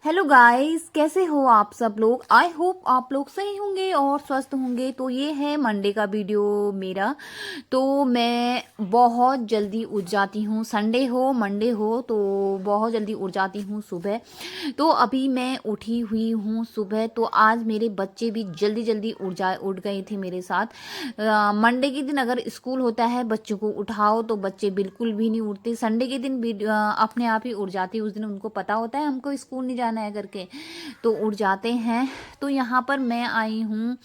Hello guys, कैसे हो आप सब लोग। आई होप आप लोग सही होंगे और स्वस्थ होंगे। तो ये है मंडे का वीडियो मेरा। तो मैं बहुत जल्दी उठ जाती हूँ, संडे हो मंडे हो तो बहुत जल्दी उठ जाती हूँ सुबह। तो अभी मैं उठी हुई हूँ सुबह। तो आज मेरे बच्चे भी जल्दी जल्दी उठ गए थे मेरे साथ। मंडे के दिन अगर स्कूल होता है बच्चों को उठाओ तो बच्चे बिल्कुल भी नहीं उठते। संडे के दिन भी अपने आप ही उठ जाते। उस दिन उनको पता होता है हमको स्कूल नहीं जाना है करके, तो उठ जाते हैं। तो यहाँ पर मैं आई हूँ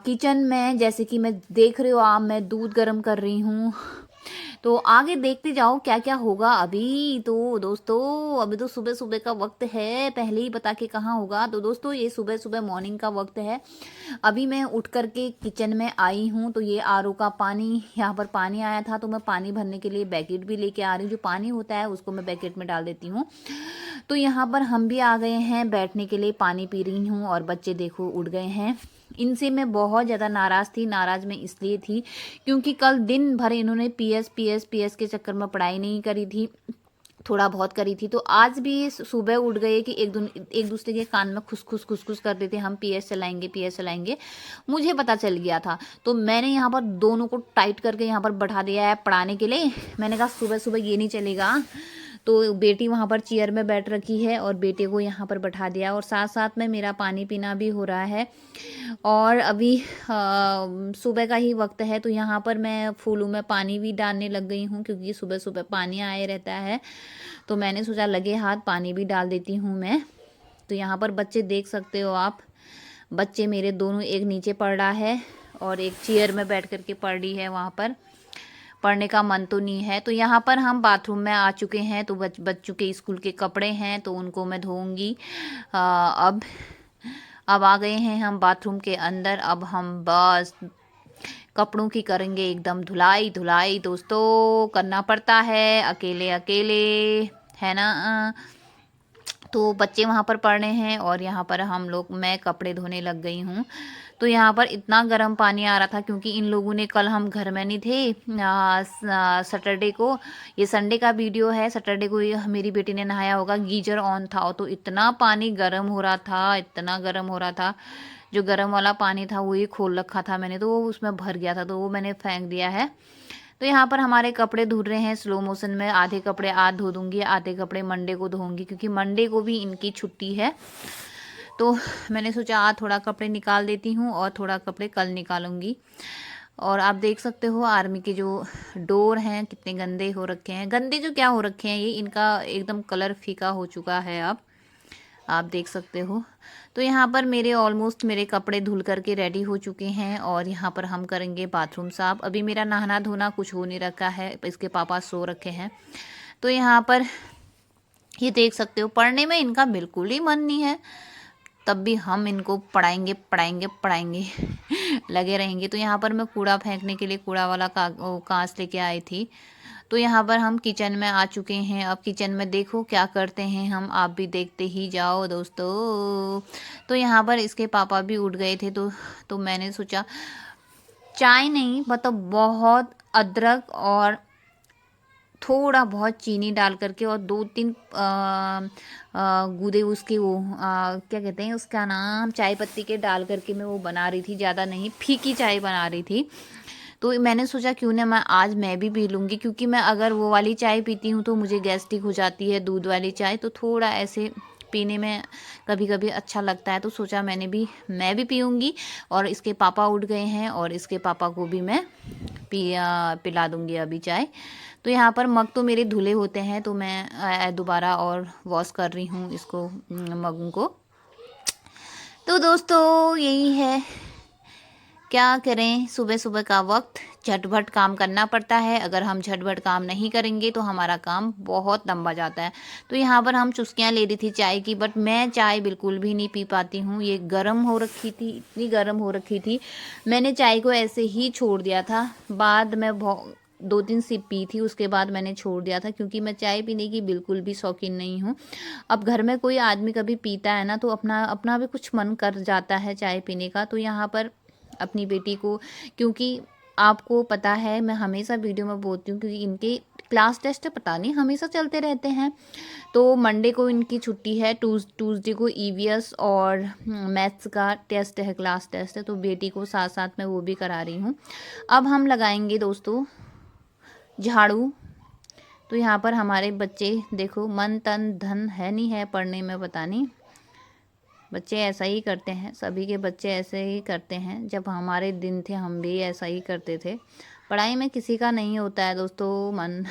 किचन में। जैसे कि मैं देख रही हो आप, मैं दूध गर्म कर रही हूँ। तो आगे देखते जाओ क्या क्या होगा। अभी तो दोस्तों, अभी तो सुबह सुबह का वक्त है, पहले ही बता के कहाँ होगा। तो दोस्तों, ये सुबह सुबह मॉर्निंग का वक्त है। अभी मैं उठ करके किचन में आई हूँ। तो ये आरओ का पानी, यहाँ पर पानी आया था तो मैं पानी भरने के लिए पैकेट भी लेके आ रही हूँ। जो पानी होता है उसको मैं पैकेट में डाल देती हूँ। तो यहाँ पर हम भी आ गए हैं बैठने के लिए, पानी पी रही हूँ। और बच्चे देखो उठ गए हैं। इनसे मैं बहुत ज़्यादा नाराज़ थी। नाराज़ मैं इसलिए थी क्योंकि कल दिन भर इन्होंने पीएस के चक्कर में पढ़ाई नहीं करी थी, थोड़ा बहुत करी थी। तो आज भी सुबह उठ गए कि एक दूसरे के कान में खुस कर देते, हम पीएस चलाएंगे। मुझे पता चल गया था तो मैंने यहाँ पर दोनों को टाइट करके यहाँ पर बैठा दिया है पढ़ाने के लिए। मैंने कहा सुबह सुबह ये नहीं चलेगा। तो बेटी वहाँ पर चेयर में बैठ रखी है और बेटे को यहाँ पर बैठा दिया, और साथ साथ में मेरा पानी पीना भी हो रहा है। और अभी सुबह का ही वक्त है। तो यहाँ पर मैं फूलों में पानी भी डालने लग गई हूँ क्योंकि सुबह सुबह पानी आए रहता है। तो मैंने सोचा लगे हाथ पानी भी डाल देती हूँ मैं। तो यहाँ पर बच्चे देख सकते हो आप, बच्चे मेरे दोनों, एक नीचे पढ़ रहा है और एक चेयर में बैठ करके पढ़ रही है। वहाँ पर पढ़ने का मन तो नहीं है। तो यहाँ पर हम बाथरूम में आ चुके हैं। तो बच्चों के स्कूल के कपड़े हैं तो उनको मैं धोऊंगी। अब आ गए हैं हम बाथरूम के अंदर। अब हम बस कपड़ों की करेंगे एकदम धुलाई धुलाई। दोस्तों, करना पड़ता है अकेले अकेले, है ना। तो बच्चे वहाँ पर पढ़ रहे हैं और यहाँ पर मैं कपड़े धोने लग गई हूँ। तो यहाँ पर इतना गर्म पानी आ रहा था क्योंकि इन लोगों ने, कल हम घर में नहीं थे सैटरडे को, ये संडे का वीडियो है। सैटरडे को मेरी बेटी ने नहाया होगा, गीजर ऑन था तो इतना पानी गर्म हो रहा था, इतना गर्म हो रहा था। जो गर्म वाला पानी था वही खोल रखा था मैंने, तो वो उसमें भर गया था तो वो मैंने फेंक दिया है। तो यहाँ पर हमारे कपड़े धुल रहे हैं स्लो मोशन में। आधे कपड़े आज धो दूंगी, आधे कपड़े मंडे को धोऊंगी क्योंकि मंडे को भी इनकी छुट्टी है। तो मैंने सोचा आज थोड़ा कपड़े निकाल देती हूँ और थोड़ा कपड़े कल निकालूंगी। और आप देख सकते हो आर्मी के जो डोर हैं कितने गंदे हो रखे हैं। गंदे जो क्या हो रखे हैं, ये इनका एकदम कलर फीका हो चुका है। अब आप देख सकते हो। तो यहाँ पर मेरे कपड़े धुल करके रेडी हो चुके हैं और यहाँ पर हम करेंगे बाथरूम साफ। अभी मेरा नहाना धोना कुछ हो नहीं रखा है, इसके पापा सो रखे हैं। तो यहाँ पर ये देख सकते हो, पढ़ने में इनका बिल्कुल ही मन नहीं है, तब भी हम इनको पढ़ाएंगे पढ़ाएंगे पढ़ाएंगे लगे रहेंगे। तो यहाँ पर मैं कूड़ा फेंकने के लिए कूड़ा वाला कांच लेके आई थी। तो यहाँ पर हम किचन में आ चुके हैं। अब किचन में देखो क्या करते हैं हम, आप भी देखते ही जाओ दोस्तों। तो यहाँ पर इसके पापा भी उठ गए थे तो मैंने सोचा चाय नहीं, मतलब बहुत अदरक और थोड़ा बहुत चीनी डाल करके और 2-3 गूदे उसके वो क्या कहते हैं उसका नाम, चाय पत्ती के डाल करके मैं वो बना रही थी। ज़्यादा नहीं, फीकी चाय बना रही थी। तो मैंने सोचा क्यों ना मैं भी पी लूँगी, क्योंकि मैं अगर वो वाली चाय पीती हूँ तो मुझे गैस्ट्रिक हो जाती है, दूध वाली चाय। तो थोड़ा ऐसे पीने में कभी कभी अच्छा लगता है। तो सोचा मैं भी पीऊँगी। और इसके पापा उठ गए हैं और इसके पापा को भी मैं पिला दूँगी अभी चाय। तो यहाँ पर मग तो मेरे धुले होते हैं तो मैं दोबारा और वॉश कर रही हूँ इसको, मग को। तो दोस्तों यही है, क्या करें, सुबह सुबह का वक्त झटपट काम करना पड़ता है। अगर हम झटपट काम नहीं करेंगे तो हमारा काम बहुत लंबा जाता है। तो यहाँ पर हम चुस्कियाँ ले रही थी चाय की, बट मैं चाय बिल्कुल भी नहीं पी पाती हूँ। ये गर्म हो रखी थी, इतनी गर्म हो रखी थी, मैंने चाय को ऐसे ही छोड़ दिया था। बाद में 2-3 सिप पी थी, उसके बाद मैंने छोड़ दिया था क्योंकि मैं चाय पीने की बिल्कुल भी शौकीन नहीं हूँ। अब घर में कोई आदमी कभी पीता है ना तो अपना अपना भी कुछ मन कर जाता है चाय पीने का। तो यहाँ पर अपनी बेटी को, क्योंकि आपको पता है मैं हमेशा वीडियो में बोलती हूँ क्योंकि इनके क्लास टेस्ट पता नहीं हमेशा चलते रहते हैं। तो मंडे को इनकी छुट्टी है, ट्यूसडे को ईवीएस और मैथ्स का टेस्ट है, क्लास टेस्ट है, तो बेटी को साथ साथ में वो भी करा रही हूँ। अब हम लगाएंगे दोस्तों झाड़ू। तो यहाँ पर हमारे बच्चे देखो, मन तन धन है नहीं है पढ़ने में, पता नहीं बच्चे ऐसा ही करते हैं, सभी के बच्चे ऐसे ही करते हैं। जब हमारे दिन थे हम भी ऐसा ही करते थे। पढ़ाई में किसी का नहीं होता है दोस्तों मन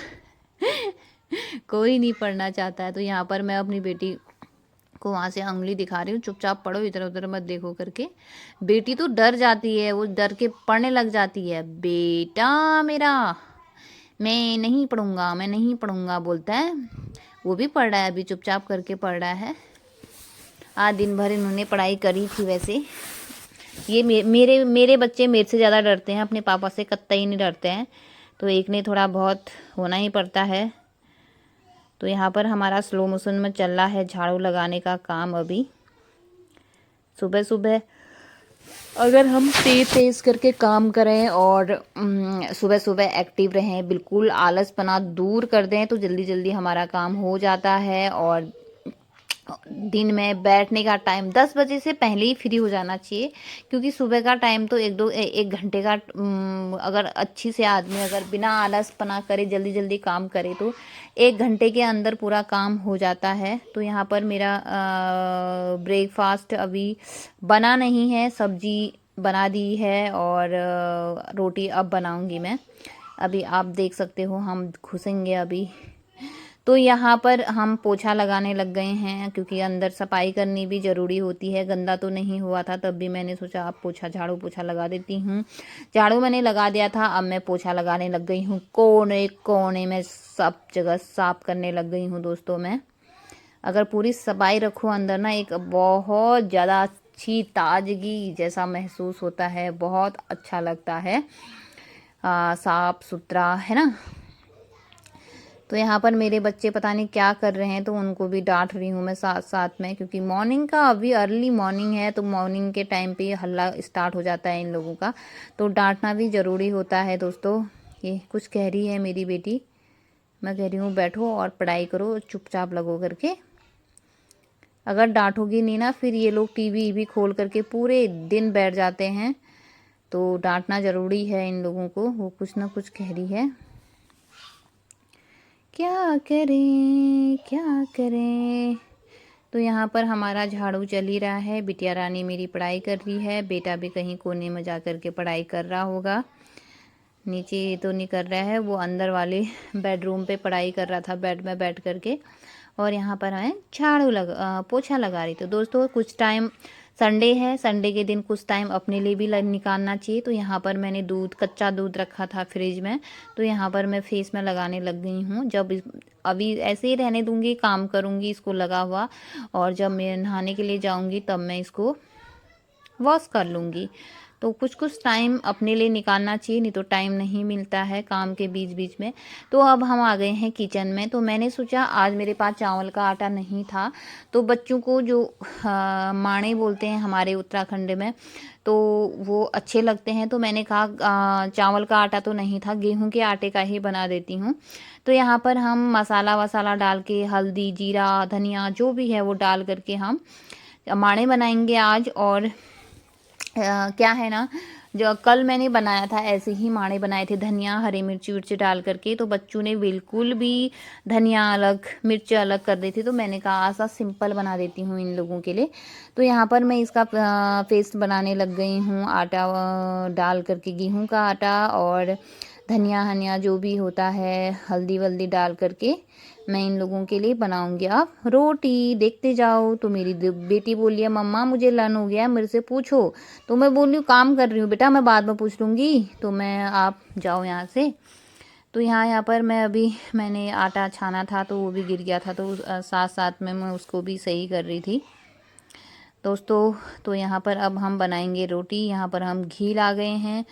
कोई नहीं पढ़ना चाहता है। तो यहाँ पर मैं अपनी बेटी को वहाँ से उंगली दिखा रही हूँ, चुपचाप पढ़ो, इधर उधर मत देखो करके। बेटी तो डर जाती है, वो डर के पढ़ने लग जाती है। बेटा मेरा, मैं नहीं पढ़ूंगा, मैं नहीं पढ़ूंगा बोलता है। वो भी पढ़ रहा है, अभी चुपचाप करके पढ़ रहा है। आज दिन भर इन्होंने पढ़ाई करी थी। वैसे ये मेरे बच्चे मेरे से ज़्यादा डरते हैं, अपने पापा से कतई नहीं डरते हैं। तो एक ने थोड़ा बहुत होना ही पड़ता है। तो यहाँ पर हमारा स्लो मोशन में चल रहा है झाड़ू लगाने का काम। अभी सुबह सुबह अगर हम तेज़ करके काम करें और सुबह सुबह एक्टिव रहें, बिल्कुल आलसपना दूर कर दें, तो जल्दी जल्दी हमारा काम हो जाता है। और दिन में बैठने का टाइम 10 बजे से पहले ही फ्री हो जाना चाहिए, क्योंकि सुबह का टाइम तो एक घंटे का अगर अच्छी से आदमी अगर बिना आलसपना करे जल्दी जल्दी काम करे तो 1 घंटे के अंदर पूरा काम हो जाता है। तो यहाँ पर मेरा ब्रेकफास्ट अभी बना नहीं है, सब्जी बना दी है और रोटी अब बनाऊंगी मैं। अभी आप देख सकते हो हम घुसेंगे अभी। तो यहाँ पर हम पोछा लगाने लग गए हैं, क्योंकि अंदर सफाई करनी भी ज़रूरी होती है। गंदा तो नहीं हुआ था, तब भी मैंने सोचा अब झाड़ू पोछा लगा देती हूँ। झाड़ू मैंने लगा दिया था, अब मैं पोछा लगाने लग गई हूँ। कोने कोने में सब जगह साफ करने लग गई हूँ दोस्तों मैं। अगर पूरी सफाई रखो अंदर ना, एक बहुत ज़्यादा अच्छी ताजगी जैसा महसूस होता है, बहुत अच्छा लगता है, साफ सुथरा है ना। तो यहाँ पर मेरे बच्चे पता नहीं क्या कर रहे हैं, तो उनको भी डांट रही हूँ मैं साथ साथ में, क्योंकि मॉर्निंग का अभी अर्ली मॉर्निंग है, तो मॉर्निंग के टाइम पे हल्ला स्टार्ट हो जाता है इन लोगों का, तो डांटना भी ज़रूरी होता है दोस्तों। ये कुछ कह रही है मेरी बेटी, मैं कह रही हूँ बैठो और पढ़ाई करो, चुपचाप लगो करके। अगर डांटोगी नहीं ना, फिर ये लोग टीवी भी खोल करके पूरे दिन बैठ जाते हैं। तो डांटना ज़रूरी है इन लोगों को। वो कुछ ना कुछ कह रही है, क्या करें क्या करें। तो यहाँ पर हमारा झाड़ू चल ही रहा है। बिटिया रानी मेरी पढ़ाई कर रही है, बेटा भी कहीं कोने में जा कर के पढ़ाई कर रहा होगा। नीचे तो नहीं कर रहा है, वो अंदर वाले बेडरूम पे पढ़ाई कर रहा था, बेड में बैठ कर के। और यहाँ पर मैं पोछा लगा रही। तो दोस्तों कुछ टाइम, संडे है, संडे के दिन कुछ टाइम अपने लिए भी निकालना चाहिए। तो यहाँ पर मैंने कच्चा दूध रखा था फ्रिज में, तो यहाँ पर मैं फेस में लगाने लग गई हूँ। जब अभी ऐसे ही रहने दूँगी, काम करूँगी इसको लगा हुआ, और जब मैं नहाने के लिए जाऊँगी तब मैं इसको वॉश कर लूँगी। तो कुछ कुछ टाइम अपने लिए निकालना चाहिए, नहीं तो टाइम नहीं मिलता है काम के बीच बीच में। तो अब हम आ गए हैं किचन में। तो मैंने सोचा, आज मेरे पास चावल का आटा नहीं था, तो बच्चों को जो माणे बोलते हैं हमारे उत्तराखंड में, तो वो अच्छे लगते हैं। तो मैंने कहा चावल का आटा तो नहीं था, गेहूं के आटे का ही बना देती हूँ। तो यहाँ पर हम मसाला वसाला डाल के, हल्दी जीरा धनिया जो भी है वो डाल करके हम माणे बनाएंगे आज। और क्या है ना, जो कल मैंने बनाया था ऐसे ही माणे बनाए थे, धनिया हरी मिर्ची विर्ची डाल करके। तो बच्चों ने बिल्कुल भी धनिया अलग मिर्च अलग कर दी थी, तो मैंने कहा ऐसा सिंपल बना देती हूँ इन लोगों के लिए। तो यहाँ पर मैं इसका पेस्ट बनाने लग गई हूँ, आटा डाल करके, गेहूं का आटा और धनिया हनिया जो भी होता है, हल्दी वल्दी डाल करके मैं इन लोगों के लिए बनाऊंगी। आप रोटी देखते जाओ। तो मेरी बेटी बोली है, मम्मा मुझे लन हो गया है, मेरे से पूछो। तो मैं बोल रही हूँ काम कर रही हूँ बेटा, मैं बाद में पूछ लूँगी, तो मैं आप जाओ यहाँ से। तो यहाँ पर मैंने आटा छाना था, तो वो भी गिर गया था, तो साथ साथ में मैं उसको भी सही कर रही थी दोस्तों। तो यहाँ पर अब हम बनाएंगे रोटी। यहाँ पर हम घी ला गए हैं,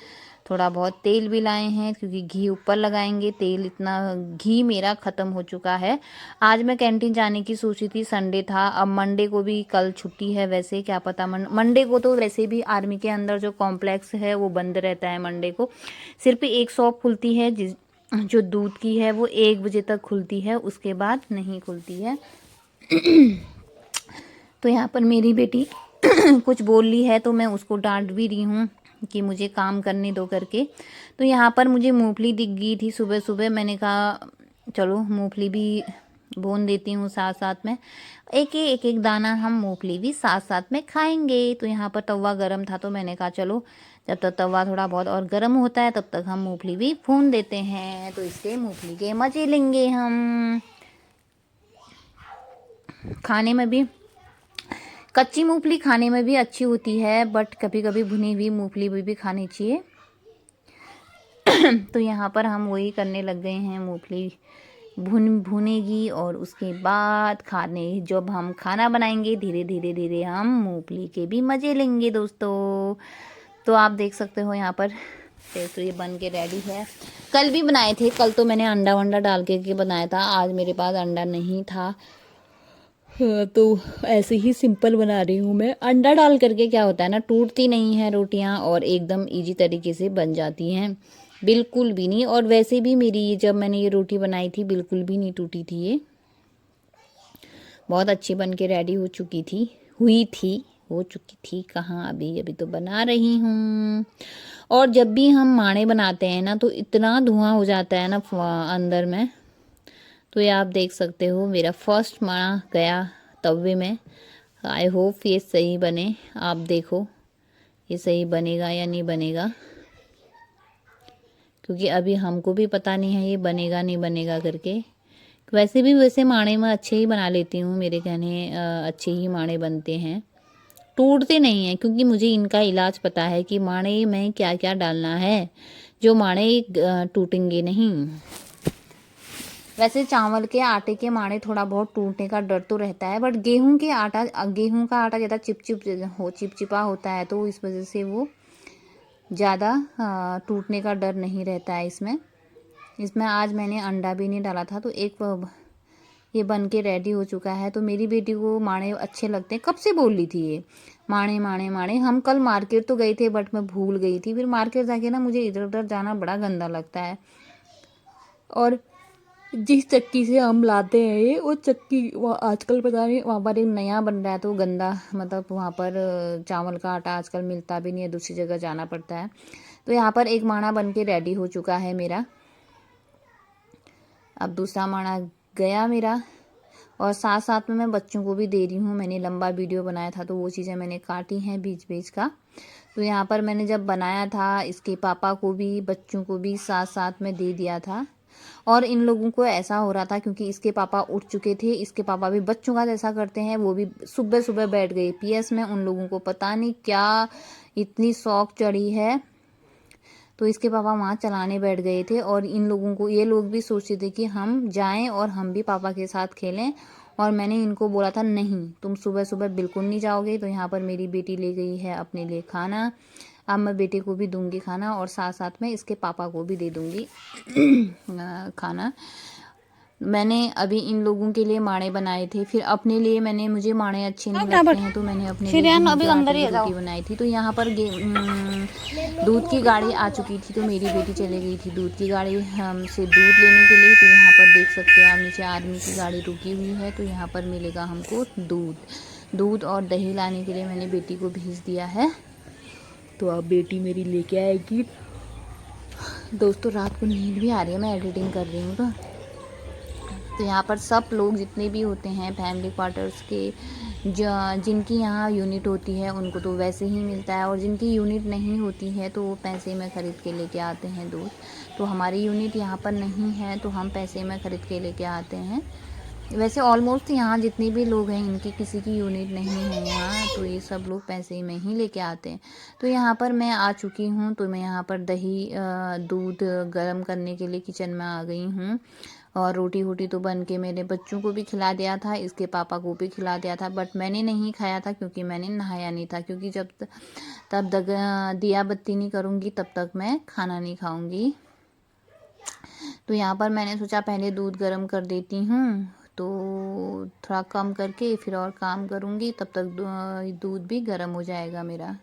थोड़ा बहुत तेल भी लाए हैं, क्योंकि घी ऊपर लगाएंगे। तेल इतना, घी मेरा ख़त्म हो चुका है। आज मैं कैंटीन जाने की सोची थी, संडे था। अब मंडे को भी, कल छुट्टी है वैसे, क्या पता मंडे को तो वैसे भी आर्मी के अंदर जो कॉम्प्लेक्स है वो बंद रहता है। मंडे को सिर्फ एक शॉप खुलती है जो दूध की है वो 1 बजे तक खुलती है, उसके बाद नहीं खुलती है। तो यहाँ पर मेरी बेटी कुछ बोल रही है तो मैं उसको डांट भी रही हूँ कि मुझे काम करने दो करके। तो यहाँ पर मुझे मूंगफली दिख गई थी सुबह सुबह, मैंने कहा चलो मूंगफली भी भून देती हूँ साथ साथ में, एक एक दाना हम मूंगफली भी साथ साथ में खाएंगे। तो यहाँ पर तवा गरम था तो मैंने कहा चलो जब तक तवा थोड़ा बहुत और गर्म होता है तब तक हम मूंगफली भी भून देते हैं, तो इससे मूंगफली के मज़े लेंगे हम। खाने में भी कच्ची मूंगफली खाने में भी अच्छी होती है, बट कभी कभी भुनी हुई मूंगफली भी खानी चाहिए। तो यहाँ पर हम वही करने लग गए हैं, मूंगफली भुनेगी और उसके बाद जब हम खाना बनाएंगे धीरे धीरे धीरे हम मूंगफली के भी मज़े लेंगे दोस्तों। तो आप देख सकते हो यहाँ पर तो ये बन के रेडी है। कल भी बनाए थे, कल तो मैंने अंडा वंडा डाल के बनाया था, आज मेरे पास अंडा नहीं था तो ऐसे ही सिंपल बना रही हूँ मैं। अंडा डाल करके क्या होता है ना, टूटती नहीं है रोटियाँ और एकदम इजी तरीके से बन जाती हैं, बिल्कुल भी नहीं। और वैसे भी मेरी जब मैंने ये रोटी बनाई थी बिल्कुल भी नहीं टूटी थी, ये बहुत अच्छी बन के रेडी हो चुकी थी, हो चुकी थी कहाँ, अभी तो बना रही हूँ। और जब भी हम माणे बनाते हैं ना तो इतना धुआं हो जाता है ना अंदर में। तो ये आप देख सकते हो मेरा फर्स्ट माणा गया तवे में। आई होप ये सही बने, आप देखो ये सही बनेगा या नहीं बनेगा, क्योंकि अभी हमको भी पता नहीं है ये बनेगा नहीं बनेगा करके। वैसे माणे में अच्छे ही बना लेती हूँ, मेरे कहने अच्छे ही माणे बनते हैं, टूटते नहीं हैं, क्योंकि मुझे इनका इलाज पता है कि माणे में क्या क्या डालना है जो माणे टूटेंगे नहीं। वैसे चावल के आटे के माणे थोड़ा बहुत टूटने का डर तो रहता है, बट गेहूं का आटा ज़्यादा चिपचिपा होता है, तो इस वजह से वो ज़्यादा टूटने का डर नहीं रहता है इसमें आज मैंने अंडा भी नहीं डाला था, तो ये बन के रेडी हो चुका है। तो मेरी बेटी को माणे अच्छे लगते हैं, कब से बोल रही थी ये माणे माणे माणे। हम कल मार्केट तो गए थे बट मैं भूल गई थी, फिर मार्केट जाके ना मुझे इधर उधर जाना बड़ा गंदा लगता है, और जिस चक्की से हम लाते हैं ये वो चक्की आजकल पता नहीं वहाँ पर एक नया बन रहा है, तो गंदा मतलब वहाँ पर चावल का आटा आजकल मिलता भी नहीं है, दूसरी जगह जाना पड़ता है। तो यहाँ पर एक माणा बन के रेडी हो चुका है मेरा, अब दूसरा माणा गया मेरा, और साथ साथ में मैं बच्चों को भी दे रही हूँ। मैंने लंबा वीडियो बनाया था तो वो चीज़ें मैंने काटी हैं बीच बीच का। तो यहाँ पर मैंने जब बनाया था इसके पापा को भी बच्चों को भी साथ साथ में दे दिया था, और इन लोगों को ऐसा हो रहा था क्योंकि इसके पापा उठ चुके थे, इसके पापा भी बच्चों का जैसा करते हैं, वो भी सुबह सुबह बैठ गए पीएस में। उन लोगों को पता नहीं क्या इतनी शौक चढ़ी है, तो इसके पापा वहाँ चलाने बैठ गए थे, और इन लोगों को ये लोग भी सोचते थे कि हम जाएं और हम भी पापा के साथ खेलें, और मैंने इनको बोला था नहीं तुम सुबह सुबह बिल्कुल नहीं जाओगे। तो यहाँ पर मेरी बेटी ले गई है अपने लिए खाना, अब मैं बेटे को भी दूंगी खाना और साथ साथ में इसके पापा को भी दे दूंगी खाना। मैंने अभी इन लोगों के लिए माणे बनाए थे, फिर अपने लिए मुझे माणे अच्छे नहीं लगते हैं तो मैंने अपने लिए रोटी बनाई थी। तो यहाँ पर दूध की गाड़ी आ चुकी थी, तो मेरी बेटी चली गई थी दूध की गाड़ी हमसे दूध लेने के लिए। तो यहाँ पर देख सकते हो आप नीचे आर्मी की गाड़ी रुकी हुई है, तो यहाँ पर मिलेगा हमको दूध और दही लाने के लिए मैंने बेटी को भेज दिया है, तो अब बेटी मेरी लेके आएगी। दोस्तों रात को नींद भी आ रही है, मैं एडिटिंग कर रही हूँ तो यहाँ पर सब लोग जितने भी होते हैं फैमिली क्वार्टर्स के जिनकी यहाँ यूनिट होती है उनको तो वैसे ही मिलता है, और जिनकी यूनिट नहीं होती है तो वो पैसे में ख़रीद के लेके आते हैं दूध। तो हमारी यूनिट यहाँ पर नहीं है तो हम पैसे में ख़रीद के लेके आते हैं। वैसे ऑलमोस्ट यहाँ जितने भी लोग हैं इनकी किसी की यूनिट नहीं है यहाँ, तो ये सब लोग पैसे में ही लेके आते हैं। तो यहाँ पर मैं आ चुकी हूँ, तो मैं यहाँ पर दूध गर्म करने के लिए किचन में आ गई हूँ, और रोटी तो बन के मेरे बच्चों को भी खिला दिया था, इसके पापा को भी खिला दिया था, बट मैंने नहीं खाया था क्योंकि मैंने नहाया नहीं था, क्योंकि तब तक दिया बत्ती नहीं करूँगी तब तक मैं खाना नहीं खाऊँगी। तो यहाँ पर मैंने सोचा पहले दूध गर्म कर देती हूँ, तो थोड़ा कम करके फिर और काम करूँगी, तब तक दूध भी गर्म हो जाएगा मेरा।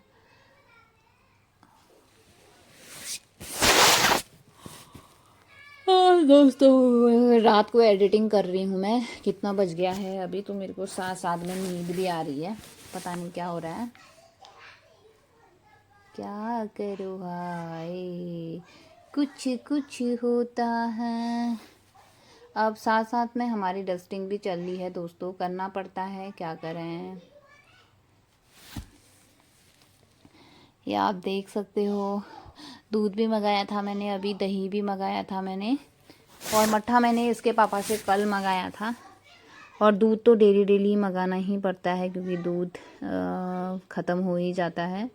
दोस्तों रात को एडिटिंग कर रही हूँ मैं। कितना बज गया है अभी, तो मेरे को साथ साथ में नींद भी आ रही है। पता नहीं क्या हो रहा है, क्या करूँ भाई, कुछ कुछ होता है। अब साथ साथ में हमारी डस्टिंग भी चल रही है दोस्तों, करना पड़ता है, क्या करें। ये आप देख सकते हो, दूध भी मंगाया था मैंने, अभी दही भी मंगाया था मैंने, और मट्ठा मैंने इसके पापा से कल मंगाया था। और दूध तो डेली डेली मंगाना ही पड़ता है क्योंकि दूध ख़त्म हो ही जाता है।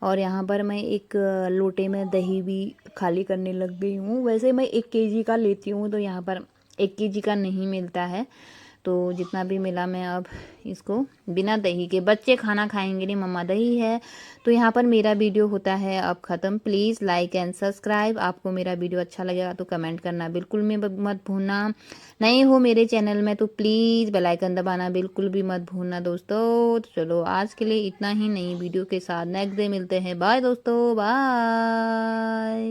और यहाँ पर मैं एक लोटे में दही भी खाली करने लग गई हूँ। वैसे मैं 1 kg का लेती हूँ, तो यहाँ पर 1 kg का नहीं मिलता है, तो जितना भी मिला मैं अब इसको बिना दही के, बच्चे खाना खाएंगे नहीं, मम्मा दही है। तो यहाँ पर मेरा वीडियो होता है अब ख़त्म। Please like and subscribe. आपको मेरा वीडियो अच्छा लगेगा तो कमेंट करना बिल्कुल में मत भूलना। नए हो मेरे चैनल में तो प्लीज़ बेल आइकन दबाना बिल्कुल भी मत भूलना दोस्तों। तो चलो आज के लिए इतना ही, नई वीडियो के साथ नेक्स्ट डे मिलते हैं। बाय दोस्तों, बाय।